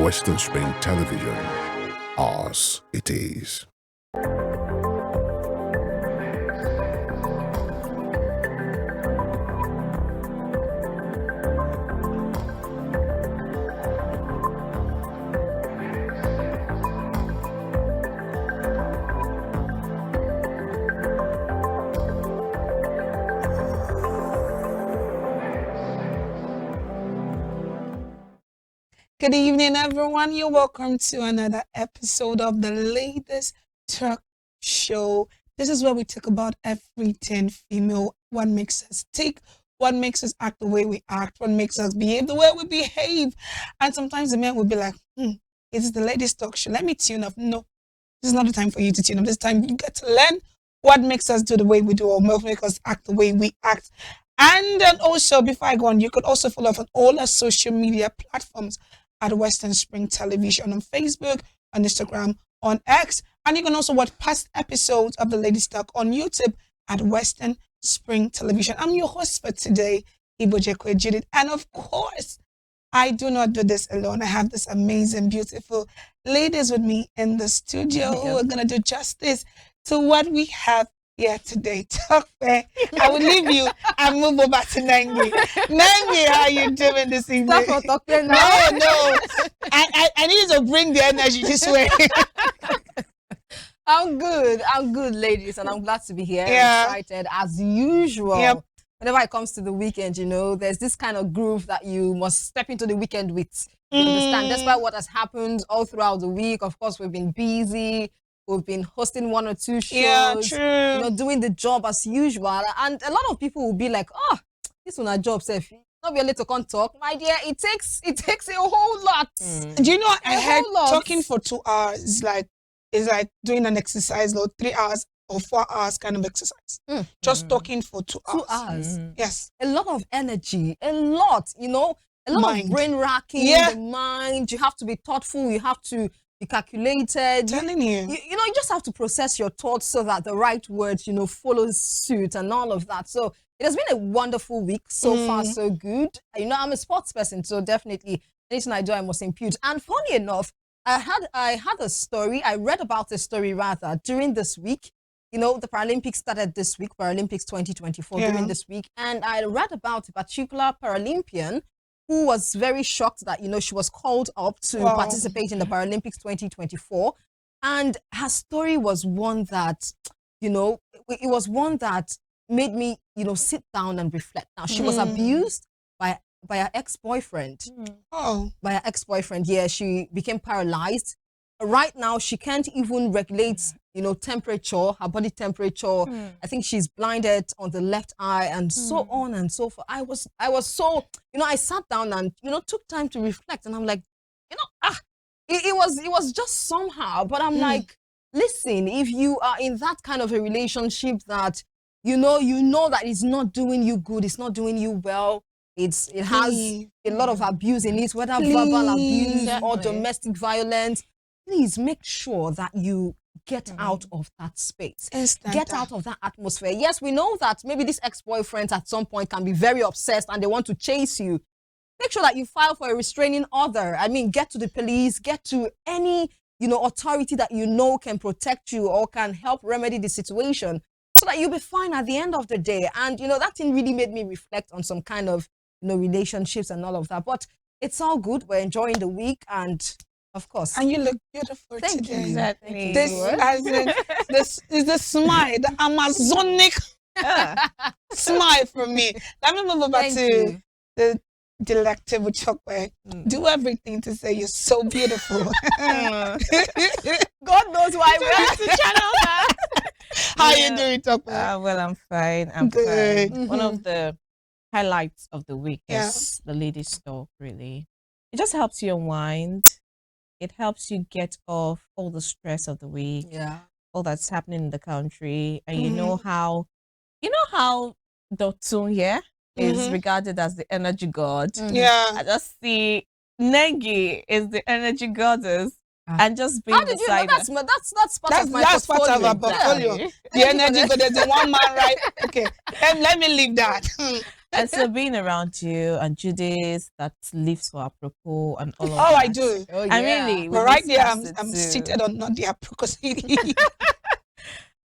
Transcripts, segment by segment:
Western Spring Television. Ours it is. Good evening, everyone. You're welcome to another episode of the Ladies Talk Show. This is where we talk about everything female, what makes us tick, what makes us act the way we act, what makes us behave the way we behave. And sometimes the men will be like, it's the Ladies Talk Show. Let me tune up. No, this is not the time for you to tune up. This time you get to learn what makes us do the way we do or what makes us act the way we act. And then also, before I go on, you could also follow us on all our social media platforms at Western Spring Television on Facebook, on Instagram, on X. And you can also watch past episodes of the Ladies Talk on YouTube at Western Spring Television. I'm your host for today, Ibojekwe Judith. And of course, I do not do this alone. I have this amazing, beautiful ladies with me in the studio who are going to do justice to what we have here today. I will leave you and move over to Nengi. Nengi, how are you doing this evening? No. I need to bring the energy this way. I'm good, ladies, and I'm glad to be here. Yeah. I'm excited as usual. Yep. Whenever it comes to the weekend, there's this kind of groove that you must step into the weekend with. You understand? Despite what has happened all throughout the week, of course, we've been busy. We've been hosting one or two shows. Yeah, true. Doing the job as usual. And a lot of people will be like, this one a job, Seth. Not be able to come talk. My dear, it takes a whole lot. Do you know, I heard lot. talking for 2 hours is like doing an exercise, 3 hours or 4 hours kind of exercise. Just talking for 2 hours. 2 hours. Yes. A lot of energy, a lot of Mind. brain racking, Yeah. the mind. You have to be thoughtful, you have to be calculated. Telling you. You just have to process your thoughts so that the right words, follows suit and all of that. So it has been a wonderful week. So far, so good. I'm a sports person, so definitely anything I do, I must impute. And funny enough, I had a story. I read about a story rather during this week. The Paralympics started this week, Paralympics 2024 during this week. And I read about a particular Paralympian who was very shocked that, she was called up to participate in the Paralympics 2024. And her story was one that, it was one that made me, sit down and reflect. Now, she was abused by her ex-boyfriend. By her ex-boyfriend, yeah, she became paralyzed. Right now, she can't even regulate, temperature, her body temperature. I think she's blinded on the left eye and so on and so forth. I was so, I sat down and, took time to reflect. And I'm like, it was just somehow. But I'm like, listen, if you are in that kind of a relationship that, you know that it's not doing you good, it's not doing you well, it has a lot of abuse in it, whether verbal abuse or domestic violence. Please make sure that you get out of that space. Get out of that atmosphere. Yes, we know that maybe these ex-boyfriends at some point can be very obsessed and they want to chase you. Make sure that you file for a restraining order. I mean, get to the police, get to any, authority that can protect you or can help remedy the situation so that you'll be fine at the end of the day. And, that thing really made me reflect on some kind of, relationships and all of that. But it's all good. We're enjoying the week and... Of course. And you look beautiful Thank today. you. Exactly. This is the smile, the Amazonic smile from me. Let me move over to the delectable chocolate. Do everything to say you're so beautiful. God knows why we have to channel that. How are you doing, chocolate? Well, I'm fine. I'm Good. fine. One of the highlights of the week is the ladies' talk, really. It just helps you unwind. It helps you get off all the stress of the week, all that's happening in the country, and you know how Dotun here is regarded as the energy god. Yeah. I just see Nengi is the energy goddess, and just being How did you know beside her. that's part of my portfolio? Part of our portfolio. Yeah. The energy, but there's the one man, right? Okay, let me leave that. And so being around you and Judith that lives for apropos and all of Oh, that. I do. Oh, And really, we But right miss there, Cassie I'm too. seated on not the appropriate.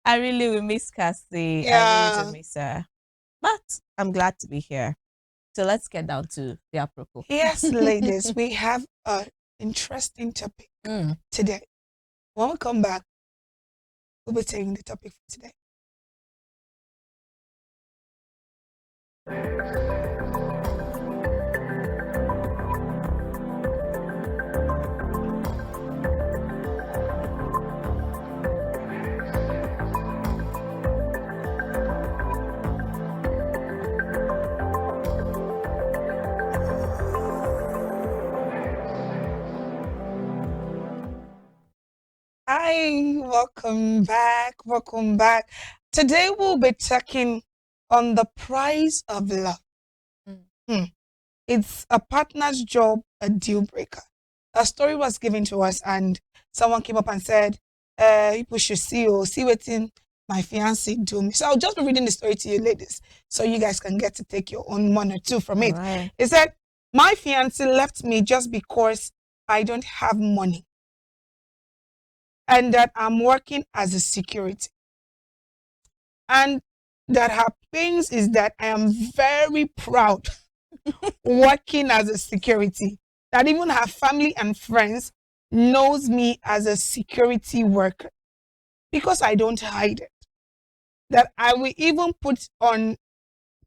I really will miss Cassie. I Yeah. really do miss her. But I'm glad to be here. So let's get down to the apropos. Yes, ladies, we have an interesting topic today. When we come back, we'll be taking the topic for today. Hi, welcome back. Welcome back. Today we'll be talking on the price of love. It's a partner's job, a deal breaker. A story was given to us, and someone came up and said, people should see what my fiance do me. So I'll just be reading the story to you, ladies, so you guys can get to take your own one or two from it. Right. It said, my fiance left me just because I don't have money and that I'm working as a security. And that her pains is that I am very proud working as a security. That even her family and friends knows me as a security worker because I don't hide it. That I will even put on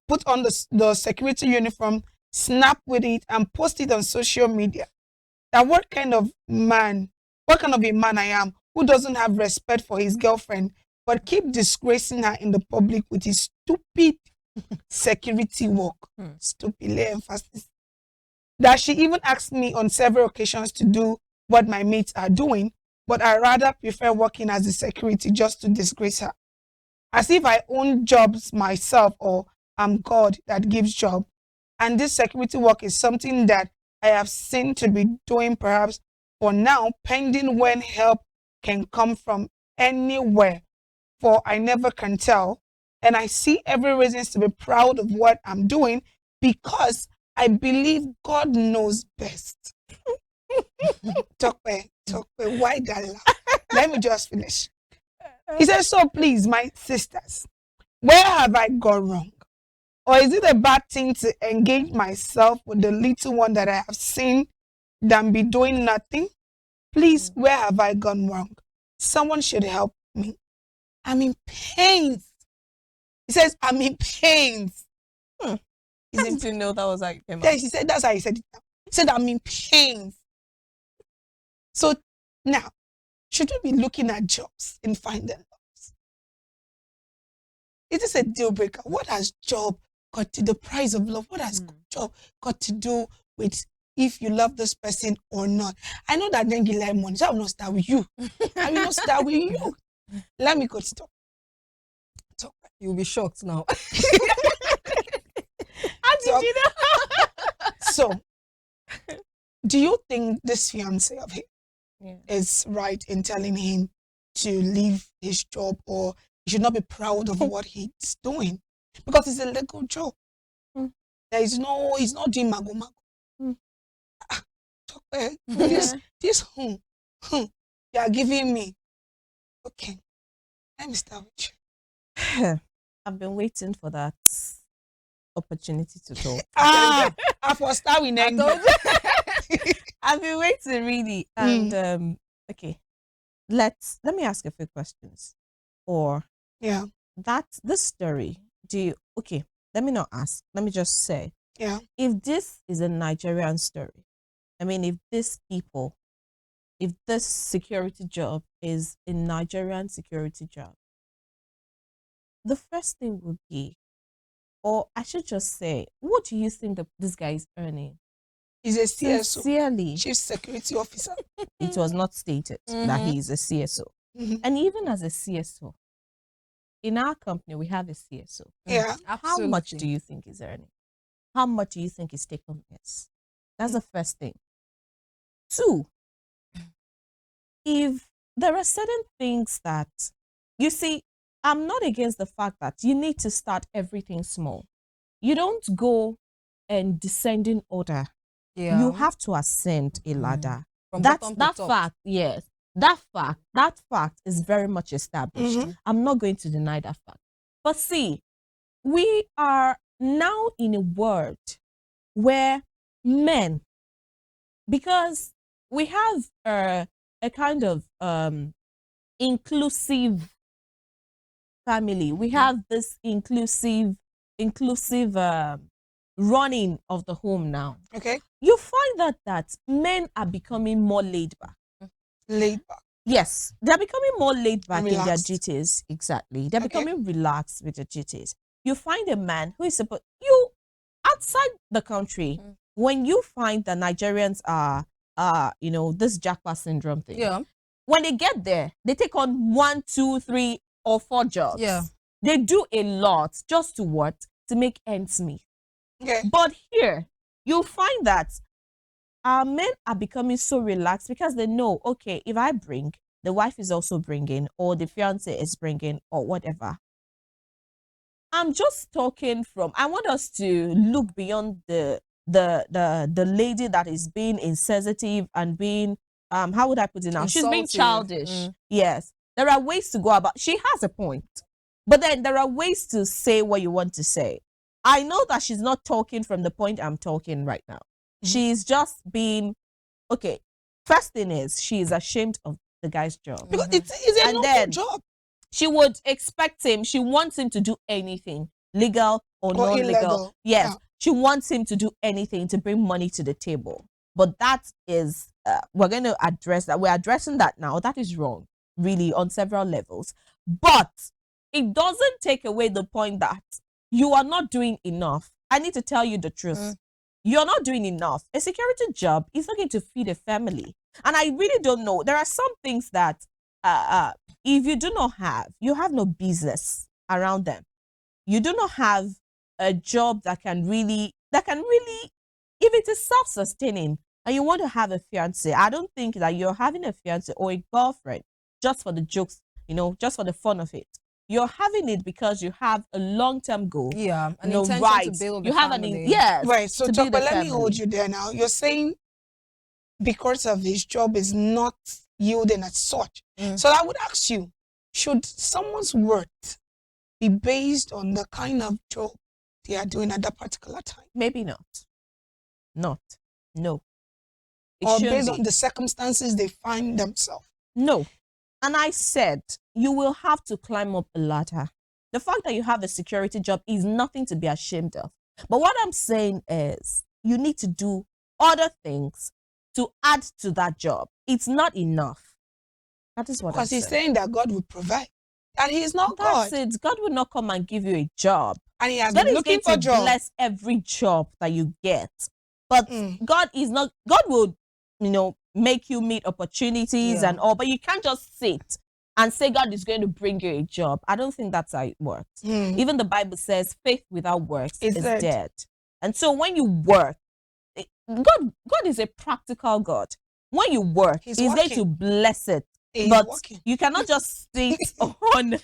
the security uniform, snap with it, and post it on social media. That what kind of a man I am who doesn't have respect for his girlfriend, but keep disgracing her in the public with his stupid security work. Stupid emphasis. That she even asked me on several occasions to do what my mates are doing, but I rather prefer working as a security just to disgrace her. As if I own jobs myself or I'm God that gives job. And this security work is something that I have seen to be doing perhaps for now, pending when help can come from anywhere, for I never can tell. And I see every reason to be proud of what I'm doing because I believe God knows best. Tokwe, why that laugh? Let me just finish. He says, so please, my sisters, where have I gone wrong? Or is it a bad thing to engage myself with the little one that I have seen than be doing nothing? Please, where have I gone wrong? Someone should help me. I'm in pains. He says, I'm in pains. How did you know that was like him? Yes, he said, that's how he said it. He said, I'm in pains. So now, should we be looking at jobs and finding jobs? It is a deal breaker. What has job got to the price of love? What has job got to do with if you love this person or not? I know that then you like money, so I will not start with you. I will not start with you. Let me go stop. You'll be shocked now. How did you know? So, do you think this fiance of his is right in telling him to leave his job, or he should not be proud of what he's doing? Because it's a legal job. There is no, he's not doing mago mago. This you are giving me. Okay, let me start with you. I've been waiting for that opportunity to talk. I for start with I've been waiting really. And okay, let me ask a few questions. Or this story. Let me not ask. Let me just say. Yeah. If this is a Nigerian story, I mean, if this security job is a Nigerian security job, the first thing would be, or I should just say, what do you think this guy is earning? He's a CSO. Sincerely, Chief Security Officer. It was not stated that he is a CSO. And even as a CSO, in our company, we have a CSO. Yeah. How much do you think he's earning? How much do you think his take home is? That's the first thing. 2, if there are certain things that, you see, I'm not against the fact that you need to start everything small. you don't go in descending order. Yeah. You have to ascend a ladder. From That bottom to top. fact, yes, that fact is very much established. I'm not going to deny that fact. But see, we are now in a world where men, because we have a kind of inclusive family. We have this inclusive running of the home now. Okay. You find that men are becoming more laid back. Laid back. Yes, they're becoming more laid back in their Relaxed. duties. Exactly. They're Okay. becoming relaxed with their duties. You find a man who is supposed, you outside the country, when you find that Nigerians are this jackpot syndrome thing. Yeah. When they get there, they take on 1, 2, 3, or 4 jobs. Yeah. They do a lot just to what? To make ends meet. Okay. But here, you'll find that our men are becoming so relaxed because they know, okay, if I bring, the wife is also bringing, or the fiance is bringing, or whatever. I'm just talking from, I want us to look beyond the lady that is being insensitive and being, how would I put it now? She's being Insulting. childish. Yes. There are ways to go about, she has a point. But then there are ways to say what you want to say. I know that she's not talking from the point I'm talking right now. She's just being, okay, first thing is, she is ashamed of the guy's job. Because it's a And normal then job. She would expect him, she wants him to do anything, legal or non-legal. illegal. Yes, Yeah. she wants him to do anything to bring money to the table. But that is, we're going to address that. We're addressing that now. That is wrong, really, on several levels. But it doesn't take away the point that you are not doing enough. I need to tell you the truth. You're not doing enough. A security job is not going to feed a family. And I really don't know. There are some things that if you do not have, you have no business around them. You do not have a job that can really, if it is self-sustaining and you want to have a fiance, I don't think that you're having a fiance or a girlfriend just for the jokes, just for the fun of it. You're having it because you have a long-term goal. Yeah, an no intention right. to build You a have family. yes. Right. So, to Tope, build a let me hold family. you there now. You're saying because of his job is not yielding as such. So I would ask you, should someone's worth be based on the kind of job they are doing at that particular time? Maybe not. No. It Or shouldn't based be. on the circumstances they find themselves? No. And I said, you will have to climb up a ladder. The fact that you have a security job is nothing to be ashamed of. But what I'm saying is, you need to do other things to add to that job. It's not enough. That is what Because I'm he's saying that God will provide. And he is not God. That's it. God will not come and give you a job. And he has God been is looking going for to job. bless every job that you get. But God is not, God will, make you meet opportunities and all, but you can't just sit and say God is going to bring you a job. I don't think that's how it works. Even the Bible says faith without works is dead. And so when you work, God is a practical God. When you work, He's going to bless it. But you cannot just sit on a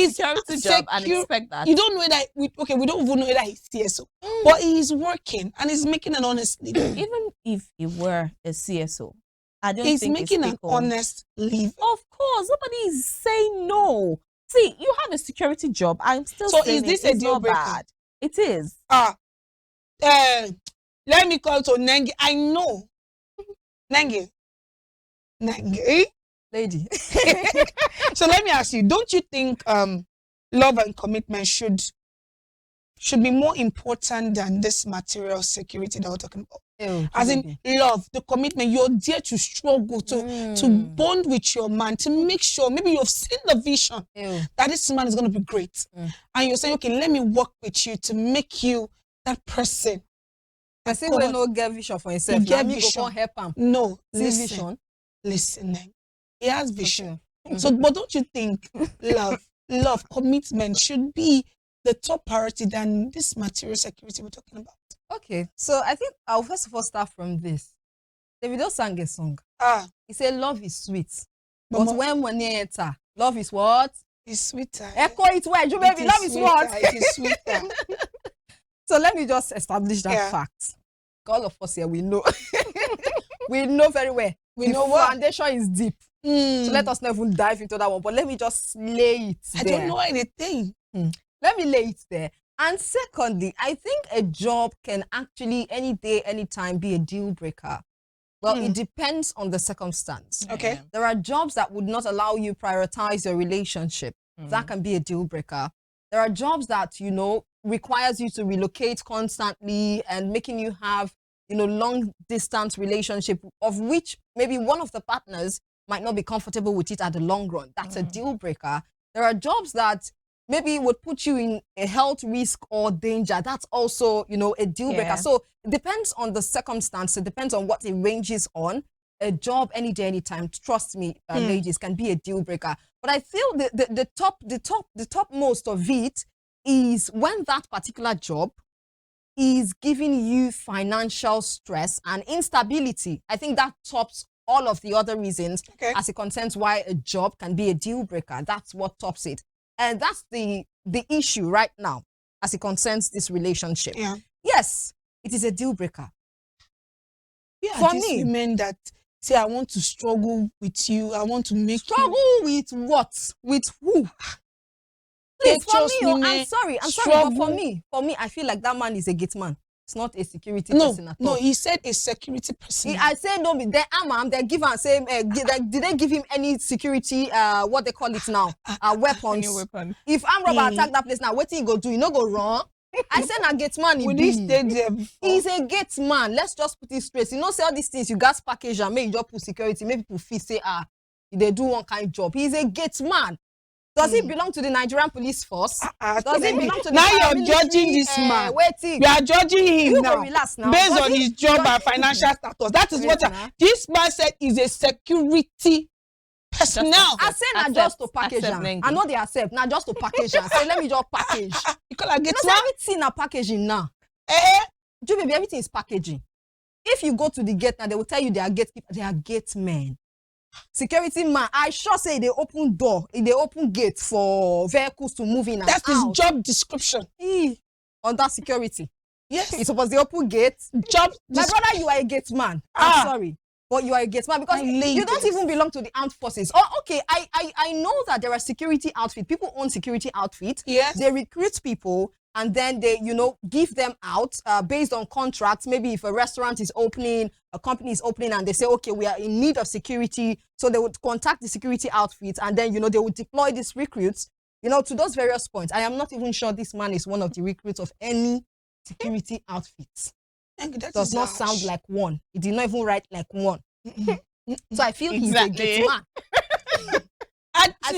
security job and expect that. You don't know that. We don't even know that he's CSO, but he's working and he's making an honest living. Even if he were a CSO, I don't he's think making an honest living. Of course, nobody is saying no. See, you have a security job. I'm still saying is this a deal breaker? Bad. It is. Let me call to Nengi. I know Nengi. Lady. So let me ask you, don't you think love and commitment should be more important than this material security that we're talking about? As in love, the commitment, you're there to struggle, to bond with your man, to make sure maybe you've seen the vision that this man is going to be great. And you're saying, okay, let me work with you to make you that person. I say we no get vision for himself. Get vision. Help him. No, vision. Listening. He has vision. So, but don't you think love, commitment should be the top priority than this material security we're talking about? Okay, so I think I'll first of all start from this. Davido sang a song. He said, "Love is sweet, but when money enter, love is what? It's sweeter. Echo it well, you baby. Love is what? It is sweeter. So let me just establish that fact. All of us here, we know. We know very well. We the know what? foundation is deep. So let us not even dive into that one. But let me just lay it there. I don't know anything. Let me lay it there. And secondly, I think a job can actually any day, anytime be a deal breaker. Well, it depends on the circumstance. Okay. Yeah. There are jobs that would not allow you prioritize your relationship. That can be a deal breaker. There are jobs that, you know, requires you to relocate constantly and making you have, you know, long distance relationship of which maybe one of the partners might not be comfortable with it at the long run. That's a deal breaker. There are jobs that maybe would put you in a health risk or danger. That's also, you know, a deal breaker. So it depends on the circumstance. It depends on what it ranges on. A job any day, anytime, trust me, ladies, can be a deal breaker. But I feel the topmost of it is when that particular job is giving you financial stress and instability. I think that tops all of the other reasons as it concerns why a job can be a deal breaker. That's what tops it. And that's the issue right now as it concerns this relationship. Yeah. Yes, it is a deal breaker. Yeah, for these me, women that say, I want to struggle with you. I want to make struggle with what? With who? Please, for me, I'm sorry, but for me, I feel like that man is a gate man. It's not a security person at all. No, he said a security person. I said no, they they give him say did they give him any security what they call it now? Weapons. Any weapon. If armed robber attack that place now, what he go do? You no go wrong. I said a gate man. Would he stay there before? He's a gate man. Let's just put it straight. You know, say all these things, you gas package and make you just put security, make people feel say they do one kind of job. He's a gate man. Does he belong to the Nigerian police force? Does he belong to the now you're judging this man. You are judging him now, based on his job and financial status. That is what this man said is a security personnel. I say not just to package him. I know they accept. Not just to package him. Say let me just package. Because I get everything are packaging now. Baby, everything is packaging. If you go to the gate now, they will tell you they are gatekeepers. They are gate men. Security man, I sure say they open door, they open gate for vehicles to move in and That's out. his job description. Under security. Yes. It's supposed to open gate. Job My brother, you are a gate man. I'm sorry. But you are a gate man because you don't even belong to the armed forces. Oh, okay. I know that there are security outfits. People own security outfits. Yes. They recruit people and then they, you know, give them out based on contracts. Maybe if a restaurant is opening, a company is opening, and they say, okay, we are in need of security. So they would contact the security outfits, and then, you know, they would deploy these recruits, you know, to those various points. I am not even sure this man is one of the recruits of any security outfits. Does not sound like one. It did not even write like one. So I feel he's a gate man. I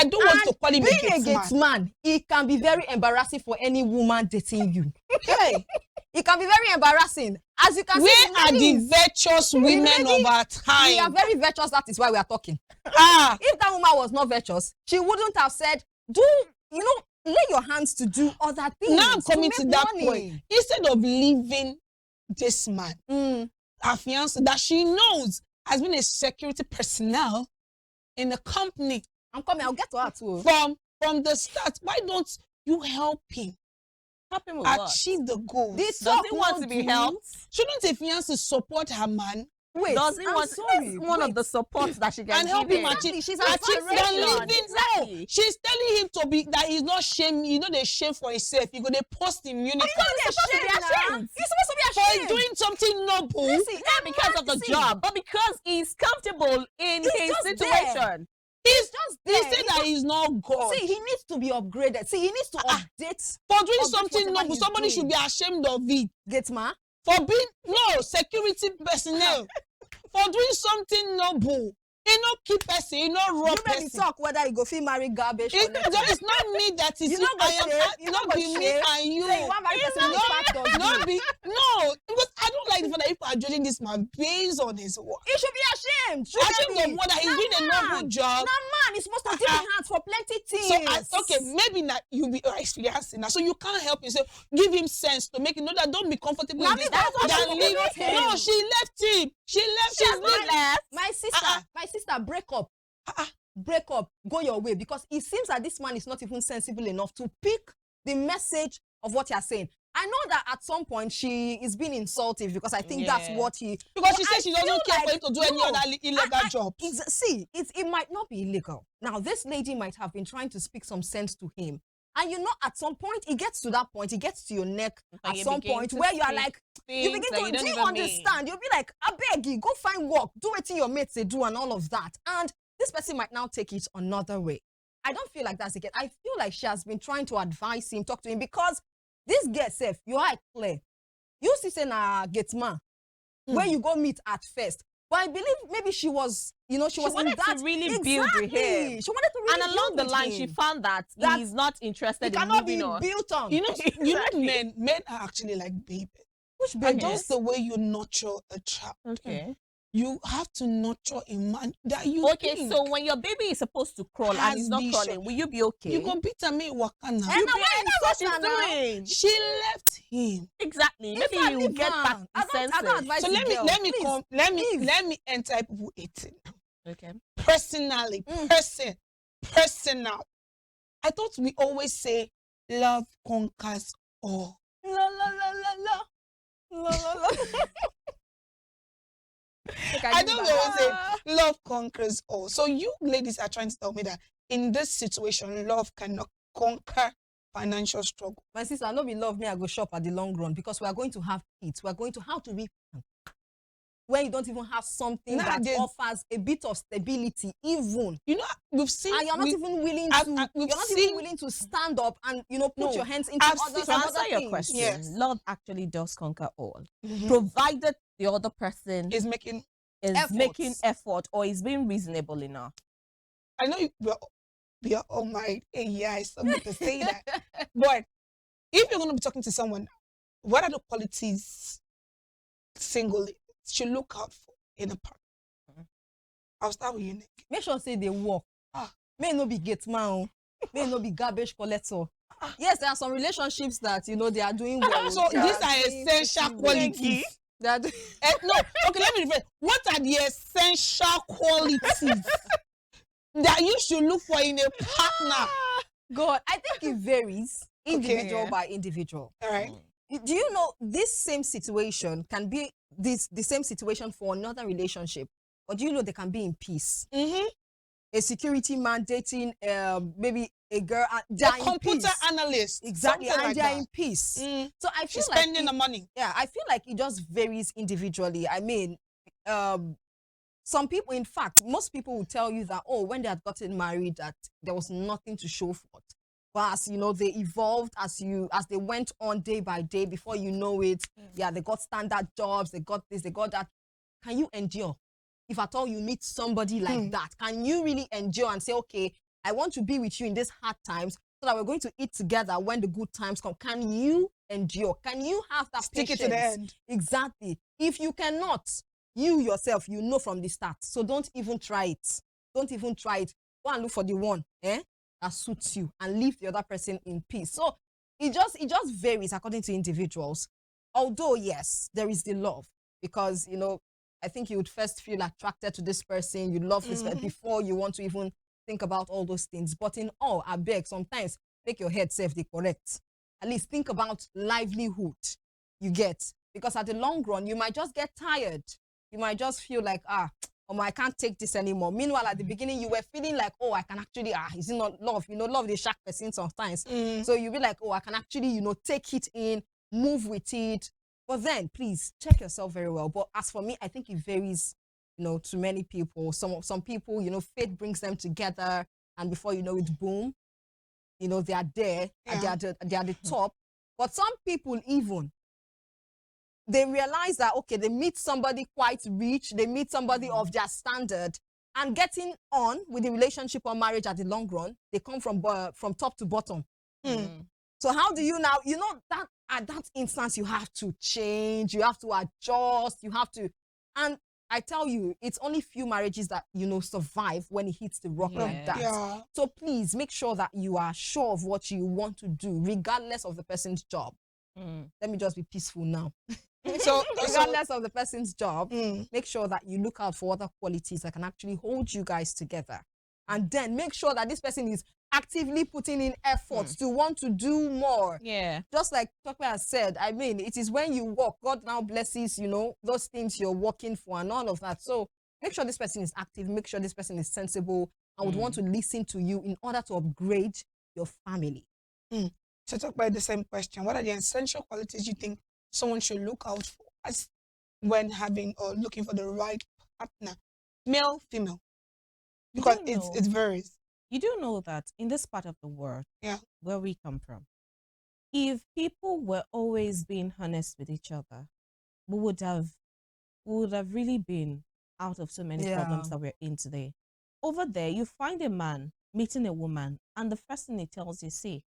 don't want to call him a gate man. It can be very embarrassing for any woman dating you. Okay. It can be very embarrassing. As you can see, where are the virtuous women of our time? We are very virtuous. That is why we are talking. If that woman was not virtuous, she wouldn't have said, lay your hands to do other things. Now I'm coming to that point. Instead of leaving this man, her fiance that she knows has been a security personnel in the company. I'm coming. I'll get to her too. From the start, why don't you help him? Help him with achieve what? the goals. Does he want to be helped? Shouldn't a fiance support her man? Wait, does he want one of the supports that she can and help him achieve? She's no, she's telling him to be that he's not shame. You know, they shame for himself. You go they post immunity. He's supposed to be ashamed. He's supposed to be ashamed for doing something noble. Not because of the job, but because he's comfortable in his situation. He's just there. He said that he's not God. See, he needs to be upgraded. See, he needs to update. For doing something noble, somebody should be ashamed of it. Get ma? For being security personnel. For doing something noble. He no keep person, he no rob person. You talk whether you go fit marry garbage. It's not me that is not be me and you. No, because I don't like the fact that people are judging this man based on his work. He should be ashamed. Ashamed of what that he's doing a noble job. No man, he's supposed to give him hands for plenty things. So okay, maybe not you be experiencing now, so you can't help him. So give him sense to make it know that don't be comfortable in this. No, she left him. She left. My sister, break up. break up, go your way, because it seems that this man is not even sensible enough to pick the message of what you're saying. I know that at some point she is being insultive because I think that's what he. Because she says she doesn't care for him to do any other illegal jobs. See, it might not be illegal. Now, this lady might have been trying to speak some sense to him. And you know, at some point, it gets to that point, it gets to your neck at some point where you are like, you begin to, do you understand? You'll be like, I beg you, go find work, do what your mates they do and all of that. And this person might now take it another way. I don't feel like that's the case. I feel like she has been trying to advise him, talk to him, because this girl safe, you are clear. You see, say na get man, where you go meet at first. But I believe maybe she was, you know, she was wanted in that to really build with him. She wanted to really and along build the with line, him. she found that he's not interested in cannot be moving on. built on. You know, men are actually like babies. Which And babies? just the way you nurture a child. Okay. You have to nurture a man that you think so when your baby is supposed to crawl and he's not crawling, will you be okay? You go beat me waka now. And now what she's doing? She left him. Exactly. Maybe you will get back to senses. So let me enter people 18. Okay. Personally, personal. I thought we always say love conquers all. La la la la la la la la. I don't know say love conquers all. So you ladies are trying to tell me that in this situation, love cannot conquer financial struggle. My sister, I know we love me, I go shop at the long run because we are going to have kids. We are going to how to be when you don't even have something that offers a bit of stability, even. You know, we've seen, and you're not even willing to. You're not even willing to stand up and put your hands into other to answer your question. Yes. Love actually does conquer all, provided the other person is making effort or is being reasonable enough. I know we are all married. Yeah, it's something to say that. But if you're going to be talking to someone, what are the qualities single ladies should look out for in a partner? I'll start with you, Nick. Make sure say they work. May not be gate man, may not be garbage collector. Yes, there are some relationships that they are doing well. So these are essential qualities. They are no, okay, let me rephrase. What are the essential qualities that you should look for in a partner? God, I think it varies individual by individual. All right. Do you know this same situation can be the same situation for another relationship? Or do you know they can be in peace? A security man dating maybe a girl, a computer analyst, exactly, and like they're in peace. So I feel she's spending the money. Yeah, I feel like it just varies individually. I mean, some people, in fact, most people will tell you that when they had gotten married, that there was nothing to show for it. But as they evolved, as they went on day by day, before you know it, they got standard jobs, they got this, they got that. Can you endure? If at all you meet somebody like that, can you really endure and say, okay, I want to be with you in these hard times so that we're going to eat together when the good times come? Can you endure? Can you have that Stick patience? it to the end. Exactly. If you cannot, you yourself, you know from the start. So don't even try it. Don't even try it. Go and look for the one that suits you and leave the other person in peace. So it just varies according to individuals. Although, yes, there is the love because, I think you would first feel attracted to this person. You love this person before you want to even think about all those things. But in all, I beg, sometimes make your head safe, they correct. At least think about livelihood you get. Because at the long run, you might just get tired. You might just feel like, I can't take this anymore. Meanwhile, at the beginning, you were feeling like, I can actually, is it not love? Love the shark person sometimes. So you'll be like, I can actually, take it in, move with it. But then, please, check yourself very well. But as for me, I think it varies, to many people. Some people, fate brings them together. And before you know it, boom, they are there. And they are the top. But some people even, they realize that, okay, they meet somebody quite rich. They meet somebody of their standard. And getting on with the relationship or marriage at the long run, they come from top to bottom. So how do you now, that at that instance, you have to change, you have to adjust, you have to, and I tell you, it's only few marriages that, survive when it hits the rock like that. Yeah. So please make sure that you are sure of what you want to do, regardless of the person's job. Let me just be peaceful now. So regardless of the person's job, make sure that you look out for other qualities that can actually hold you guys together. and then make sure that this person is actively putting in efforts to want to do more. Yeah. Just like Tope has said, I mean, it is when you work, God now blesses, you know, those things you're working for and all of that. So make sure this person is active, make sure this person is sensible and would want to listen to you in order to upgrade your family. To talk about the same question, what are the essential qualities you think someone should look out for as when having or looking for the right partner, male, female? Because it varies. You do know that in this part of the world, where we come from, if people were always being honest with each other, we would have really been out of so many problems that we're in today. Over there, you find a man meeting a woman, and the first thing he tells you, see,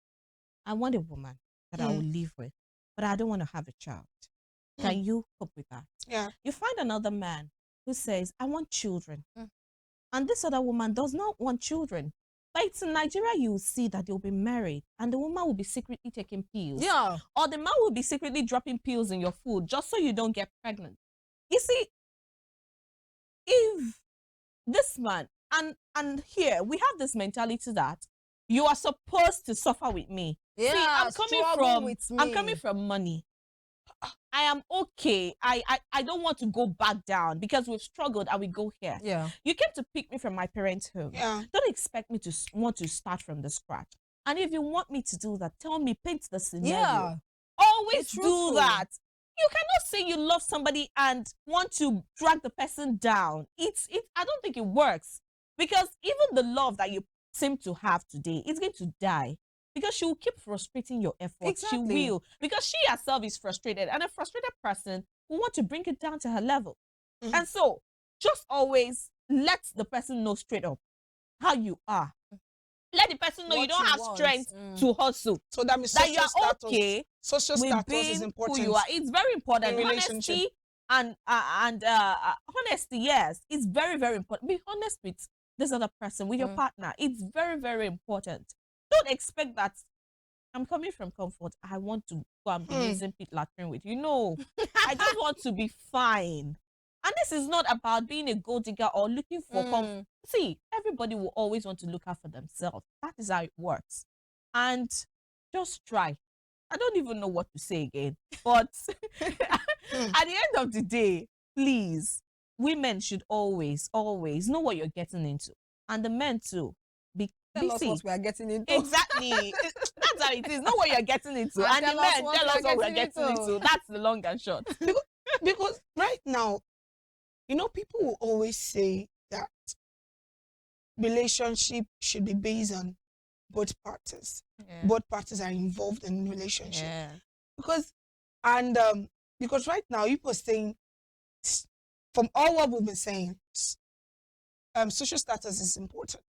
I want a woman that I will live with, but I don't want to have a child. Can you cope with that? Yeah. You find another man who says, I want children. And this other woman does not want children. But it's in Nigeria, you will see that they'll be married and the woman will be secretly taking pills. Yeah. Or the man will be secretly dropping pills in your food just so you don't get pregnant. You see, if this man, and here, we have this mentality that you are supposed to suffer with me. Yeah, see, I'm coming from money. I am okay. I don't want to go back down because we've struggled and we go here. Yeah. You came to pick me from my parents' home. Yeah. Don't expect me to want to start from the scratch. And if you want me to do that, tell me, paint the scenario. Yeah. Always do that. You cannot say you love somebody and want to drag the person down. I don't think it works. Because even the love that you seem to have today is going to die. Because she will keep frustrating your efforts. Exactly. She will. Because she herself is frustrated. And a frustrated person will want to bring it down to her level. And so, just always let the person know straight up how you are. Let the person know you don't have strength to hustle. So that means that you are status, okay. Social with status being is important. Who you are. It's very important. In Honesty and honesty, yes, it's very, very important. Be honest with this other person, with your partner. It's very, very important. Don't expect that I'm coming from comfort. I want to go and be using pit latrine with you. No, I just want to be fine. And this is not about being a gold digger or looking for comfort. See, everybody will always want to look out for themselves. That is how it works. And just try. I don't even know what to say again. But at the end of the day, please, women should always, always know what you're getting into. And the men too. Tell us what we are getting into. Exactly. That's how it is. Know what you're getting into. And the men tell us what we're getting into. That's the long and short. Because right now, you know, people will always say that relationship should be based on both parties. Both parties are involved in relationship. Because right now, people are saying, from all what we've been saying, social status is important.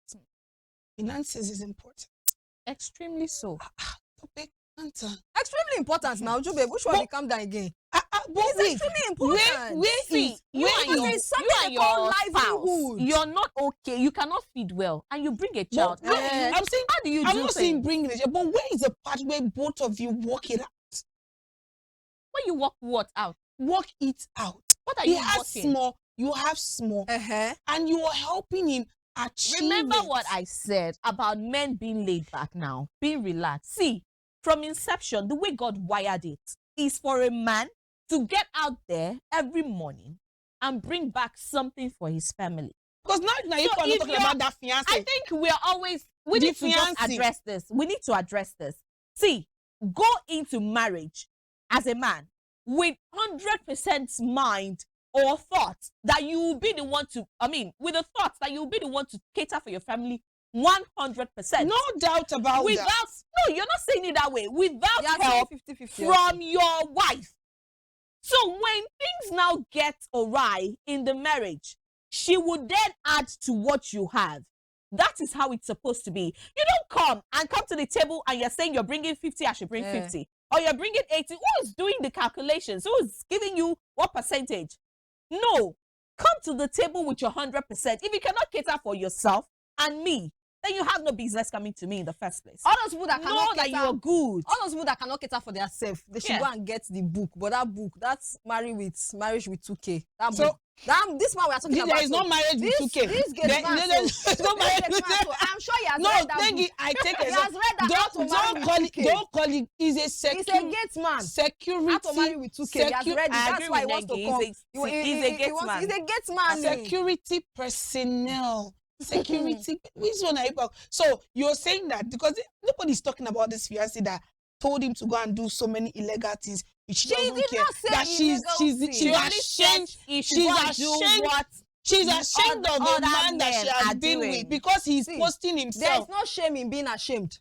Finances is important. Extremely so. Extremely important now, Jube. Which one will come down again? It's extremely important. You and your spouse, you're not okay. You cannot feed well, and you bring a child. I'm saying, how do you do I'm not saying things? bringing it, but where is the part where both of you work it out? When you work what out? Work it out. What are He you has working? small, you have small, and you are helping him achieve. Remember it. what I said about men being laid back now, being relaxed. See, from inception, the way God wired it is for a man to get out there every morning and bring back something for his family. Because now you are not talking about that fiancé. I think we need to just address this. We need to address this. See, go into marriage as a man with 100% mind or thought that you will be the one to, with the thoughts that you will be the one to cater for your family 100%. No doubt about that. No, you're not saying it that way. Without help 50-50 from your wife. So when things now get awry in the marriage, she would then add to what you have. That is how it's supposed to be. You don't come to the table and you're saying you're bringing 50, I should bring 50. Or you're bringing 80. Who is doing the calculations? Who is giving you what percentage? No. Come to the table with your 100%. If you cannot cater for yourself and me, then you have no business coming to me in the first place. All those people that know cannot that you're good. All those people that cannot cater for themselves, they should go and get the book. But that book, that's marriage with 2K. That book. This man we are talking about. There is no marriage with 2K. This gate man. There's no marriage with 2K. I'm sure he has read that book. I take it. He has read that. Don't call it. He's a He's a gate man. Security. How to marry with 2K. He has read it. That's why he wants to come. He's a gate man. He's a gate man. Security personnel. Security. Which one are you about? So you're saying that because nobody's talking about this fiancé that told him to go and do so many illegal things. She did not say that she's ashamed. She's ashamed of the man that she has been with because he's posting himself. There is no shame in being ashamed.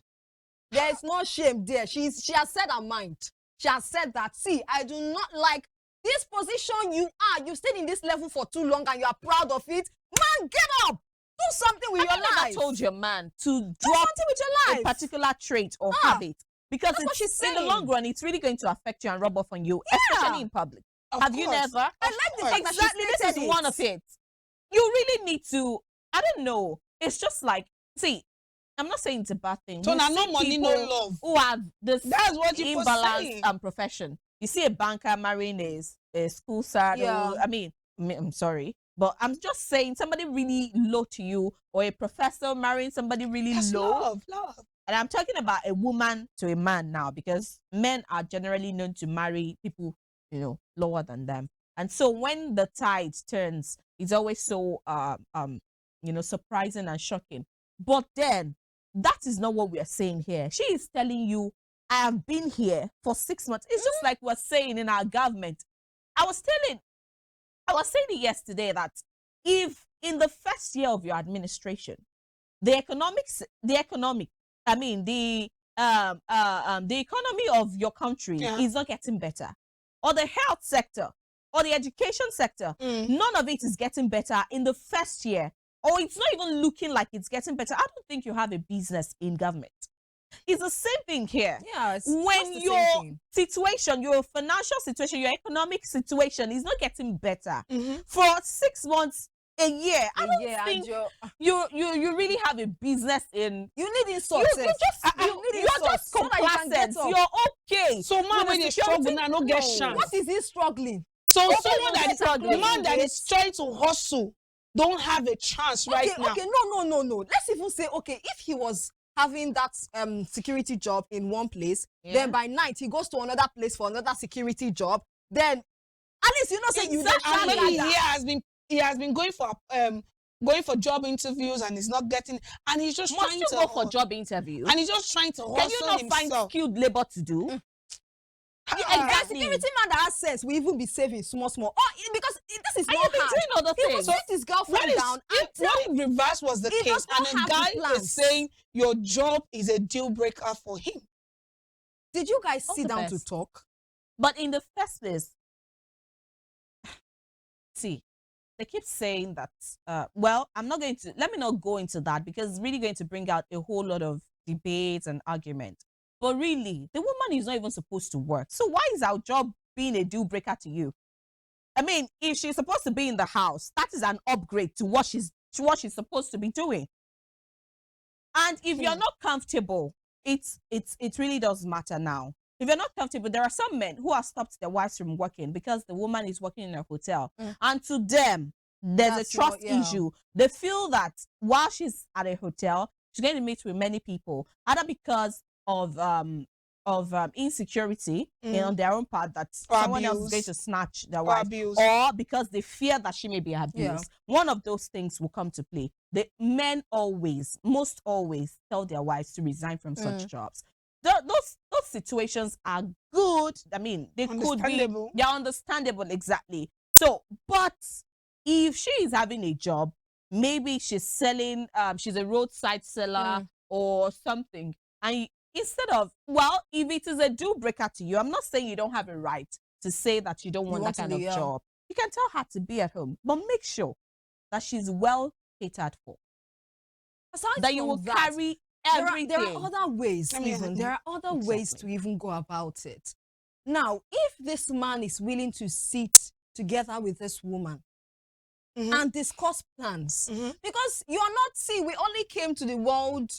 There is no shame there. She has said her mind. She has said that, see, I do not like this position you are. You stayed in this level for too long and you are proud of it. Man, get up. Do something with your life. I told your man to drop something with your life. A particular trait or habit. Because it's in the long run, it's really going to affect you and rub off on you, especially in public. Have you never? I like the fact that exactly. This is one of it. You really need to. I don't know. It's just like, see, I'm not saying it's a bad thing. So now, no money, no love. Who have this That's what you imbalanced profession. You see a banker marrying a school star. Yeah. I mean, I'm sorry. But I'm just saying somebody really low to you or a professor marrying somebody really low. Love. And I'm talking about a woman to a man now because men are generally known to marry people, lower than them. And so when the tide turns, it's always so, surprising and shocking. But then that is not what we are saying here. She is telling you, I have been here for 6 months. It's just like we're saying in our government. I was saying it yesterday that if in the first year of your administration, the economy of your country is not getting better, or the health sector, or the education sector, none of it is getting better in the first year, or it's not even looking like it's getting better, I don't think you have a business in government. It's the same thing here. Yeah, when your situation, your financial situation, your economic situation is not getting better for 6 months, a year, I don't think you really have a business in. You need insults. You're just complacent. You're okay. So man, when they struggle now, no get chance. What is he struggling? So someone the man that is trying to hustle don't have a chance right now. Okay, no. Let's even say, okay, if he was having that security job in one place, then by night he goes to another place for another security job, then at least say you don't. He has been going for job interviews and he's not getting, and he's just trying to go for job interviews. And he's just trying to hustle. Can you not find skilled labor to do? Exactly. Security man that has sense will even be saving small. Oh, because this is not hard. Doing other things. He will sit his girlfriend down. What if reverse was the case and a guy is saying your job is a deal breaker for him? Did you guys sit down to talk? But in the first place, see, they keep saying that, I'm not going to, let me not go into that because it's really going to bring out a whole lot of debates and argument. But really, the woman is not even supposed to work. So why is our job being a deal breaker to you? I mean, if she's supposed to be in the house, that is an upgrade to what she's supposed to be doing. And if you're not comfortable, it really does matter now. If you're not comfortable, there are some men who have stopped their wives from working because the woman is working in a hotel. And to them, there's a trust issue. They feel that while she's at a hotel, she's going to meet with many people, either because of insecurity on their own part that someone else is going to snatch their wife, or because they fear that she may be abused. One of those things will come to play. The men most always tell their wives to resign from such jobs. Those situations are good. I mean, they could be, they're understandable, exactly. So, but if she is having a job, maybe she's selling, she's a roadside seller or something, and instead of, if it is a deal breaker to you, I'm not saying you don't have a right to say that you don't want that kind of job. You can tell her to be at home, but make sure that she's well catered for. Aside that you will carry everything. There are other ways. There are other ways to even go about it. Now, if this man is willing to sit together with this woman, and discuss plans. Because you are not, see, we only came to the world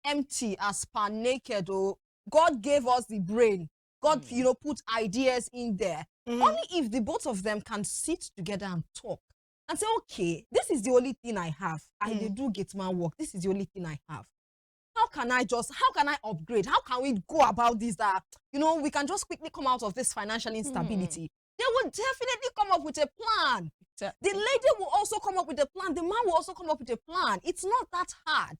empty, as per naked. Or God gave us the brain. God, you know, put ideas in there. Only if the both of them can sit together and talk and say, okay, this is the only thing I have. I do get my work. This is the only thing I have. How can I upgrade? How can we go about this that, you know, we can just quickly come out of this financial instability? They will definitely come up with a plan. The lady will also come up with a plan. The man will also come up with a plan. It's not that hard.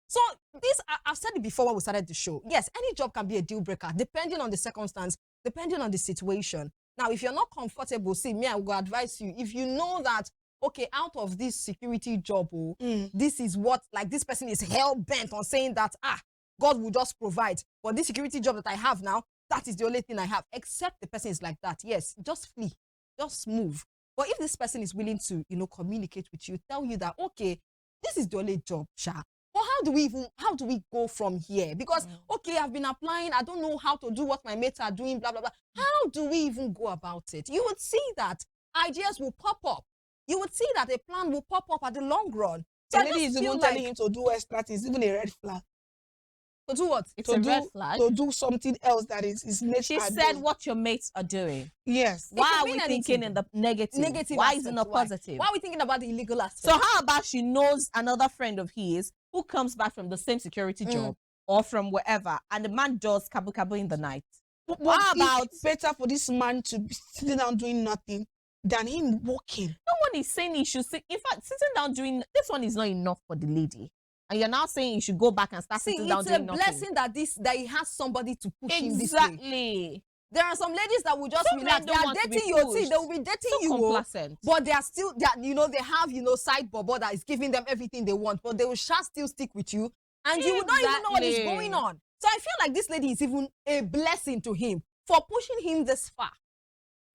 So this, I've said it before when we started the show. Yes, any job can be a deal breaker, depending on the circumstance, depending on the situation. Now, if you're not comfortable, see, me, I will advise you, if you know that, okay, out of this security job, this is what, like, this person is hell-bent on saying that, God will just provide. But this security job that I have now, that is the only thing I have. Except the person is like that. Yes, just flee. Just move. But if this person is willing to, you know, communicate with you, tell you that, okay, this is the only job, Sha. But how do we go from here? Because, okay, I've been applying. I don't know how to do what my mates are doing, blah, blah, blah. How do we even go about it? You would see that ideas will pop up. You would see that a plan will pop up at the long run. So the lady is even telling him to do extra things, even a red flag. To do what? It's a red flag. To do something else that is She said doing. What your mates are doing. Yes. Why are we thinking in the negative? Why is it not positive? Why are we thinking about the illegal aspect? So how about she knows another friend of his who comes back from the same security job or from wherever, and the man does kabu in the night? How about it's better for this man to be sitting down doing nothing than him walking? No one is saying he should sit. In fact, sitting down doing this one is not enough for the lady. And you're now saying you should go back and start sitting down doing nothing. It's a blessing that he has somebody to push him this way. Exactly. There are some ladies that will just relax. They are dating you, see, they will be dating you, but they are still, you know, they have, you know, side bobo that is giving them everything they want, but they will still stick with you, and you will not even know what is going on. So I feel like this lady is even a blessing to him for pushing him this far.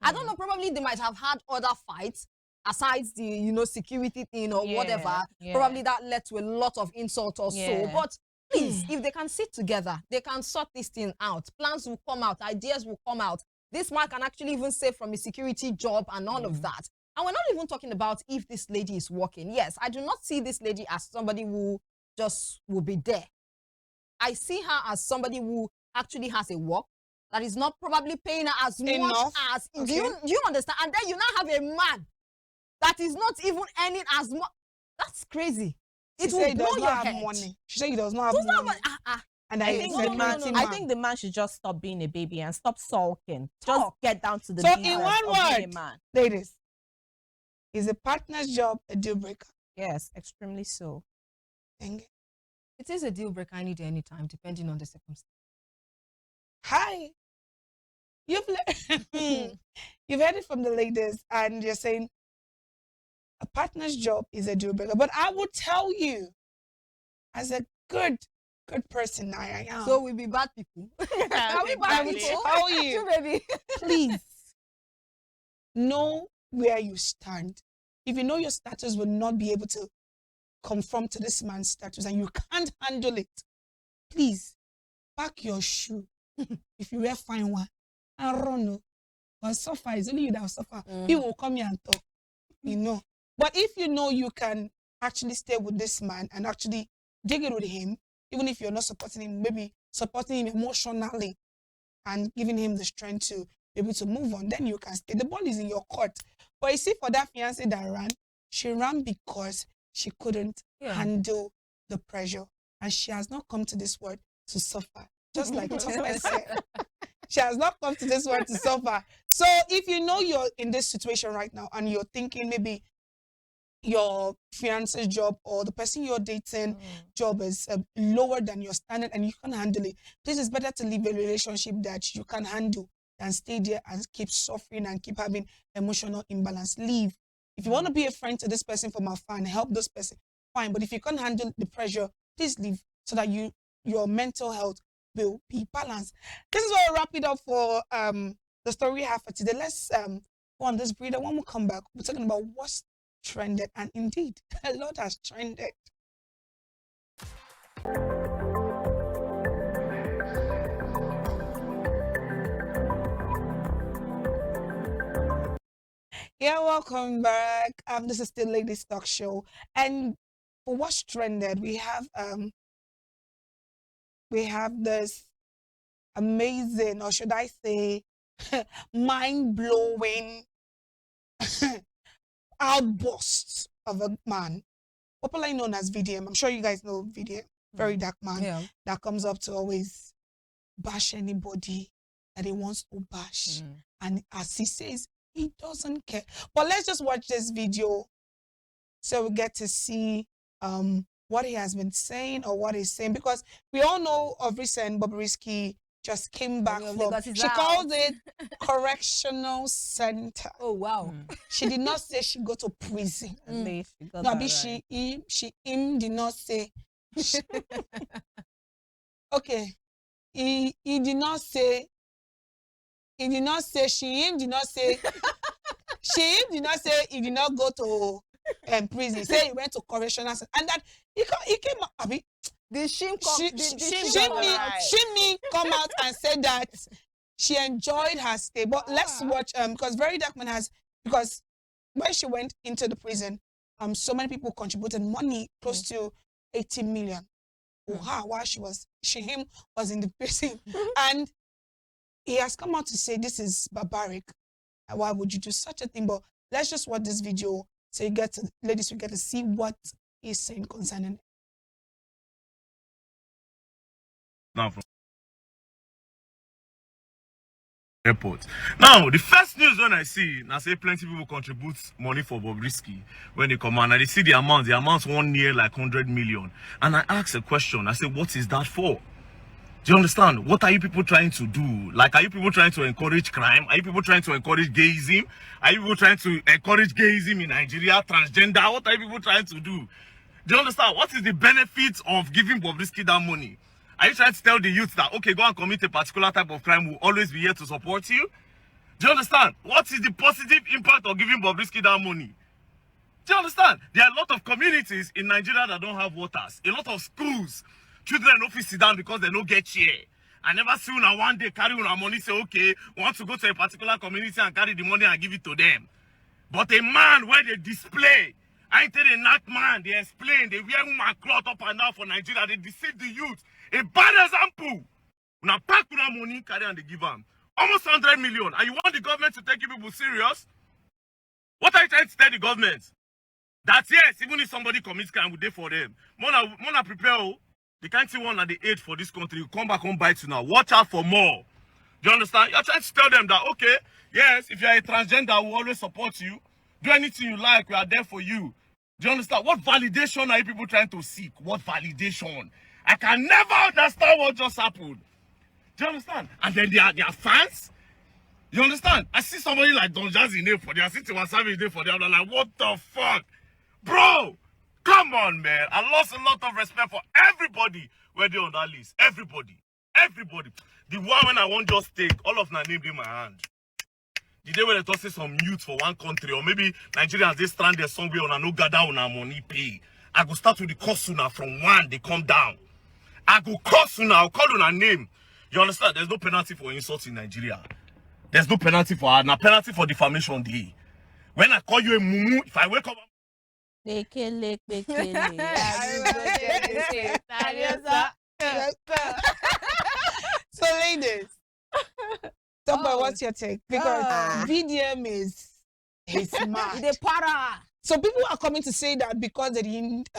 I don't know, probably they might have had other fights aside the, you know, security thing or whatever. Probably that led to a lot of insult or so. But please, if they can sit together, they can sort this thing out. Plans will come out, ideas will come out. This man can actually even save from a security job and all of that. And we're not even talking about if this lady is working. Yes, I do not see this lady as somebody who just will be there. I see her as somebody who actually has a work that is not probably paying her as much as... Do you understand? And then you now have a man that is not even earning as much. That's crazy. It will blow your head. Money. She said he does not have money. And I think the man should just stop being a baby and stop sulking. Just get down to the business. So in one word, ladies, is a partner's job a deal breaker? Yes, extremely so. It is a deal breaker any day, any time, depending on the circumstance. Hi. You've heard it from the ladies, and you're saying a partner's job is a deal breaker. But I will tell you, as a good person I am. So we be bad people. Are we bad people? I will tell you, baby. Please know where you stand. If you know your status will not be able to conform to this man's status and you can't handle it, please pack your shoe. If you wear fine one, and run. But suffer is only you that will suffer. He will come here and talk, you know. But if you know you can actually stay with this man and actually dig it with him, even if you're not supporting him, maybe supporting him emotionally and giving him the strength to be able to move on, then you can stay. The ball is in your court. But you see, for that fiancé that ran, she ran because she couldn't handle the pressure. And she has not come to this world to suffer. Just like Tospa said. She has not come to this world to suffer. So if you know you're in this situation right now and you're thinking maybe your fiance's job or the person you're dating job is lower than your standard and you can handle it, please, it's better to leave a relationship that you can handle than stay there and keep suffering and keep having emotional imbalance. Leave. If you want to be a friend to this person from afar and help this person, fine. But if you can't handle the pressure, please leave so that your mental health will be balanced. This is where we wrap it up for the story we have for today. Let's go on this breather. When we come back, we're talking about what's trended, and indeed a lot has trended. Yeah, welcome back. This is the Ladies Talk Show, and for what's trended, we have this amazing, or should I say, mind blowing outburst of a man, popularly known as VDM. I'm sure you guys know VDM, very dark man that comes up to always bash anybody that he wants to bash, and as he says, he doesn't care. But let's just watch this video so we get to see what he has been saying or what he's saying, because we all know of recent Bobrisky just came back from, she calls it correctional center. Oh wow. She did not say she go to prison. At least she got No, that but right. him did not say. Okay, he did not say. He did not say. Him did not say. Him did not say he did not go to prison. Say he went to correctional center, and that he came. I mean, did Shimmy come out and said that she enjoyed her stay. But let's watch because Very Dark Man has, because when she went into the prison, so many people contributed money close to 80 million for her while him was in the prison. And he has come out to say this is barbaric. Why would you do such a thing? But let's just watch this video so you get to, ladies, you get to see what he's saying concerning it. Now from airport. Now, the first news when I see, I say plenty people contribute money for Bobrisky when they come out. And they see the amount one near like 100 million. And I ask a question, I say, what is that for? Do you understand? What are you people trying to do? Like, are you people trying to encourage crime? Are you people trying to encourage gayism? Are you people trying to encourage gayism in Nigeria? Transgender? What are you people trying to do? Do you understand? What is the benefit of giving Bobrisky that money? Are you trying to tell the youth that, okay, go and commit a particular type of crime, we'll always be here to support you? Do you understand? What is the positive impact of giving Bobrisky that money? Do you understand? There are a lot of communities in Nigeria that don't have waters. A lot of schools. Children don't fit sit down because they don't get chair. I never see una one day carry una money, say, okay, we want to go to a particular community and carry the money and give it to them. But a man where they display, I tell a knock man, they explain, they wear woman cloth up and down for Nigeria, they deceive the youth. A bad example. Una pack una money, carry and they give them. Almost 100 million. And you want the government to take you people serious? What are you trying to tell the government? That yes, even if somebody commits crime, we do for them. Mona prepare. The kind of one at the age for this country, you come back home bite you now. Watch out for more. Do you understand? You're trying to tell them that, okay, yes, if you're a transgender, we'll always support you. Do anything you like, we are there for you. Do you understand? What validation are you people trying to seek? What validation? I can never understand what just happened. Do you understand? And then they are fans. You understand? I see somebody like Don Jazzy name for them. I see Tiwa Savage name for them. I'm like, what the fuck? Bro, come on, man. I lost a lot of respect for everybody where they on that list. Everybody. Everybody. The one when I want just take, all of my name in my hand. The day when they talk say some youth for one country, or maybe Nigerians, they stranded somewhere on a no gather on a money pay. I go start with the cost sooner from one, they come down. I go cost sooner, I'll call on a name. You understand? There's no penalty for insult in Nigeria. There's no penalty for her. Now penalty for defamation day. When I call you a mumu, if I wake up, so ladies, talk about what's your take? Because VDM is mad. The para. So people are coming to say that because they didn't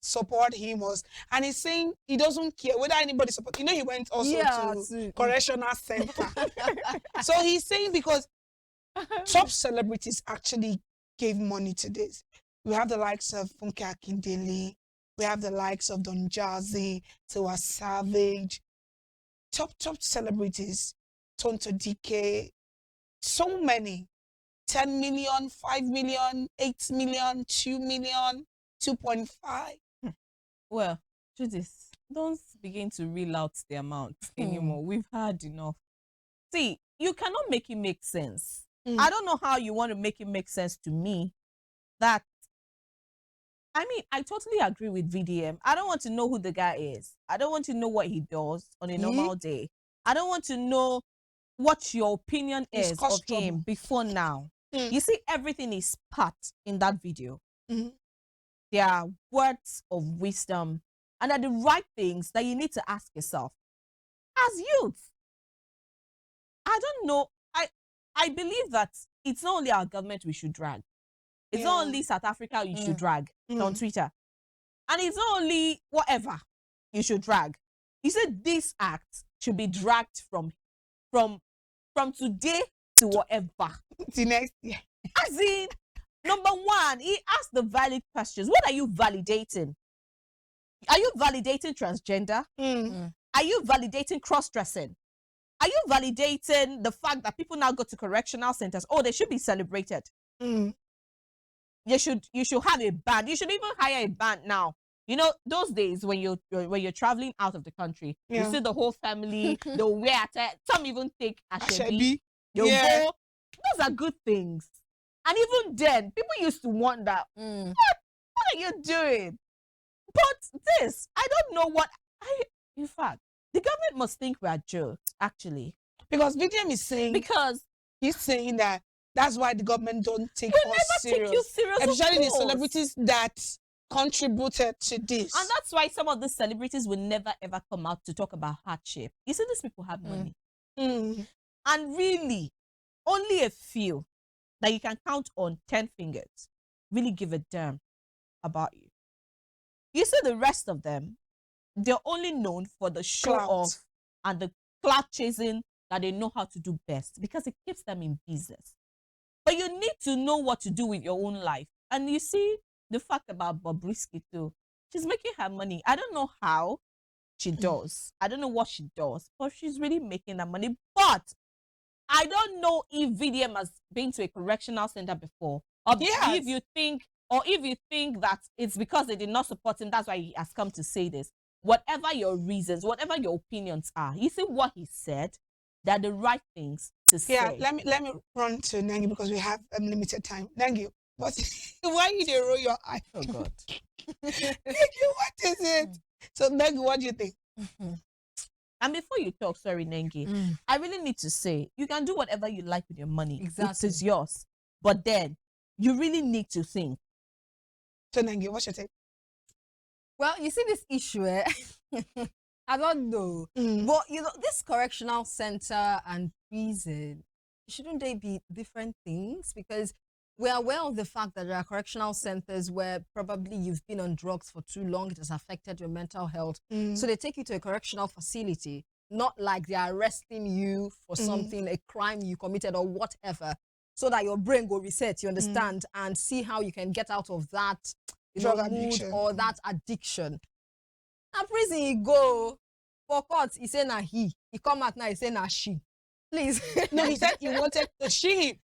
support him, and he's saying he doesn't care whether anybody support. You know, he went also to correctional center. So he's saying because top celebrities actually gave money to this. We have the likes of Funke Akindele. We have the likes of Don Jazzy, Tiwa Savage. Top celebrities, Tonto DK. So many. 10 million, 5 million, 8 million, 2 million, 2.5. Well, Judith, don't begin to reel out the amount anymore. We've had enough. See, you cannot make it make sense. I don't know how you want to make it make sense to me. That, I mean, I totally agree with VDM. I don't want to know who the guy is. I don't want to know what he does on a normal day. I don't want to know what your opinion is of him before now. You see, everything is part in that video. Mm-hmm. There are words of wisdom and are the right things that you need to ask yourself. As youth, I don't know. I believe that it's not only our government we should drag. It's not only South Africa you should drag on Twitter. And it's not only whatever you should drag. You said this act should be dragged from today to whatever. The next year. As in, number one, he asked the valid questions. What are you validating? Are you validating transgender? Are you validating cross-dressing? Are you validating the fact that people now go to correctional centers? Oh, they should be celebrated. You should have a band. You should even hire a band now. You know, those days when you're traveling out of the country, you see the whole family, they'll wear some even take ashebi. They'll go. Those are good things. And even then, people used to wonder, what are you doing? But this, I don't know what in fact, the government must think we are jokes, actually. Because VDM is saying, because he's saying that that's why the government don't take we us never serious. take you serious, especially the celebrities that contributed to this. And that's why some of the celebrities will never ever come out to talk about hardship. You see, these people have money. And really, only a few that you can count on 10 fingers really give a damn about you. You see, the rest of them, they're only known for the show off and the clout chasing that they know how to do best because it keeps them in business. But you need to know what to do with your own life. And you see the fact about Bobrisky too. She's making her money. I don't know how she does. I don't know what she does, but she's really making that money. But I don't know if VDM has been to a correctional center before. Or if you think that it's because they did not support him, that's why he has come to say this. Whatever your reasons, whatever your opinions are, you see what he said, they're the right things to say. Yeah, let me run to Nengi because we have limited time. Nengi, why you dey roll your eye? Oh God. Nengi, what is it? So Nengi, what do you think? And before you talk, sorry, Nengi, I really need to say, you can do whatever you like with your money. Exactly. It is yours. But then, you really need to think. So Nengi, what's your take? Well, you see this issue, I don't know. But, you know, this correctional center and prison, shouldn't they be different things? Because we're aware of the fact that there are correctional centers where probably you've been on drugs for too long, it has affected your mental health. So they take you to a correctional facility, not like they're arresting you for something, a crime you committed or whatever, so that your brain go reset, you understand, and see how you can get out of that Drug addiction addiction. or that addiction. Now prison he go, for court he say na he come out now he say na she. Please. No, he said he wanted she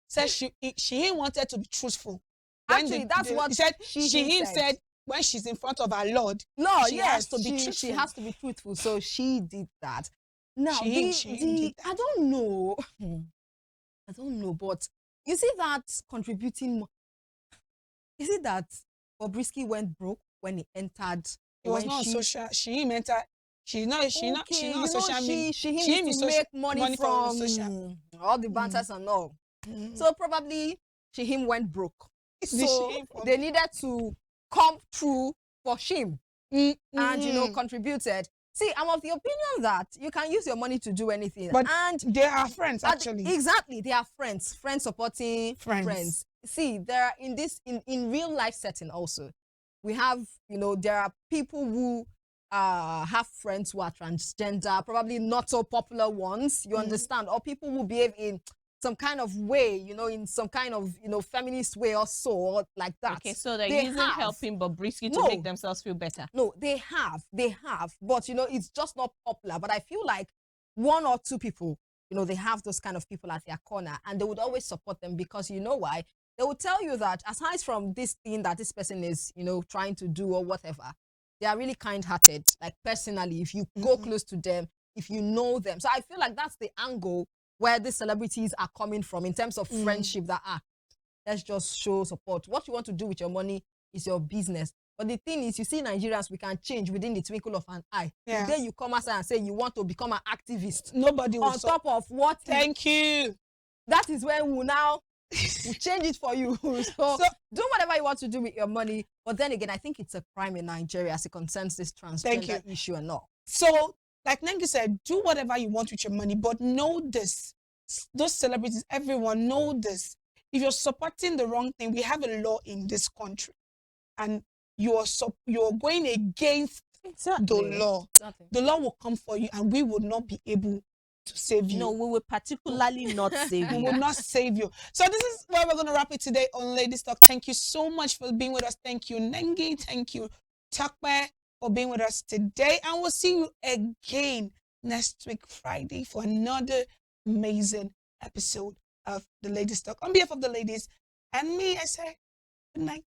wanted to be truthful. Actually, that's what he said. she said when she's in front of her Lord, she has to be she truthful. has to be truthful. So she did that. Now She did that. I don't know. I don't know, but you see that contributing. You see that Bobrisky went broke when he entered. It was not social. She entered. She's not on social media. She used to make money from social. all the banters and all. So probably him went broke. So they needed to come through for him and, you know, contributed. See, I'm of the opinion that you can use your money to do anything. But and they are friends, actually. Exactly. They are friends. Friends supporting friends. See, there are in real life setting also. We have, you know, there are people who have friends who are transgender, probably not so popular ones, you understand, or people who behave in some kind of way, you know, in some kind of, you know, feminist way or so, or like that. Okay, so they're using helping Bobrisky to make themselves feel better. No, they have, but, you know, it's just not popular. But I feel like one or two people, you know, they have those kind of people at their corner and they would always support them because you know why? They will tell you that aside from this thing that this person is, you know, trying to do or whatever, they are really kind-hearted. Like personally, if you go close to them, if you know them. So I feel like that's the angle where the celebrities are coming from in terms of friendship that, let's just show support. What you want to do with your money is your business. But the thing is, you see Nigerians, we can change within the twinkle of an eye. Yeah. Then you come outside and say you want to become an activist. Nobody will on top of what? Thank you. That is when we now We'll change it for you. So do whatever you want to do with your money. But then again, I think it's a crime in Nigeria as it concerns this transgender issue and all. So, like Nengi said, do whatever you want with your money, but know this. Those celebrities, everyone, know this. If you're supporting the wrong thing, we have a law in this country, and you're going against the law. Exactly. The law will come for you, and we will not be able to save you. No, we will particularly not save you. We will not save you. So this is where we're going to wrap it today on Ladies Talk. Thank you so much for being with us. Thank you, Nengi. Thank you, Takwe, for being with us today. And we'll see you again next week, Friday, for another amazing episode of the Ladies Talk. On behalf of the ladies and me, I say good night.